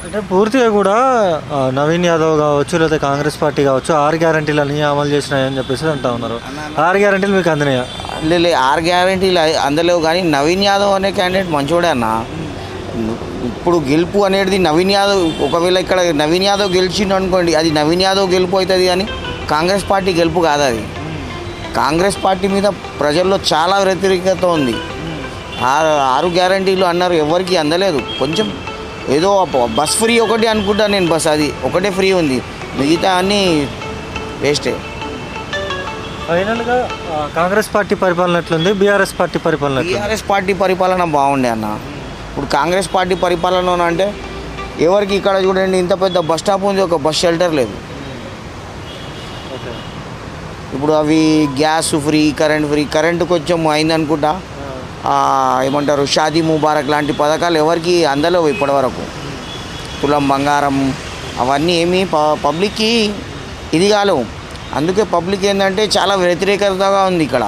అంటే పూర్తిగా కూడా నవీన్ యాదవ్ కావచ్చు లేదా కాంగ్రెస్ పార్టీ కావచ్చు 6 గ్యారంటీలని అమలు చేసినాయని చెప్పేసి అంటా ఉన్నారు. 6 గ్యారంటీలు మీకు అందినాయా? లే 6 గ్యారంటీలు అందలేవు, కానీ నవీన్ యాదవ్ అనే క్యాండిడేట్ మంచోడే అన్న. ఇప్పుడు గెలుపు అనేది నవీన్ యాదవ్, ఒకవేళ ఇక్కడ నవీన్ యాదవ్ గెలిచిండు అనుకోండి, అది నవీన్ యాదవ్ గెలుపు అవుతుంది, కానీ కాంగ్రెస్ పార్టీ గెలుపు కాదు అది. కాంగ్రెస్ పార్టీ మీద ప్రజల్లో చాలా వ్యతిరేకత ఉంది. 6 గ్యారంటీలు అన్నారు, ఎవరికి అందలేదు. కొంచెం ఏదో బస్ ఫ్రీ ఒకటి అనుకుంటా నేను, బస్ అది ఒకటే ఫ్రీ ఉంది, మిగతా అన్నీ వేస్టే. ఫైనల్గా కాంగ్రెస్ పార్టీ పరిపాలన ఎట్లుంది, బీఆర్ఎస్ పార్టీ పరిపాలన ఎట్లుంది? బీఆర్ఎస్ పార్టీ పరిపాలన బాగుండే అన్న. ఇప్పుడు కాంగ్రెస్ పార్టీ పరిపాలన అంటే ఎవరికి ఇక్కడ చూడండి, ఇంత పెద్ద బస్ స్టాప్ ఉంది, ఒక బస్ షెల్టర్ లేదు. ఇప్పుడు అవి గ్యాస్ ఫ్రీ, కరెంటు కొంచెం అయిందనుకుంటా. ఏమంటారు, షాదీ ముబారక్ లాంటి పథకాలు ఎవరికి అందలేవు ఇప్పటివరకు. తులం బంగారం అవన్నీ ఏమీ పబ్లిక్కి ఇది కాలేవు. అందుకే పబ్లిక్ ఏంటంటే చాలా వ్యతిరేకతగా ఉంది ఇక్కడ.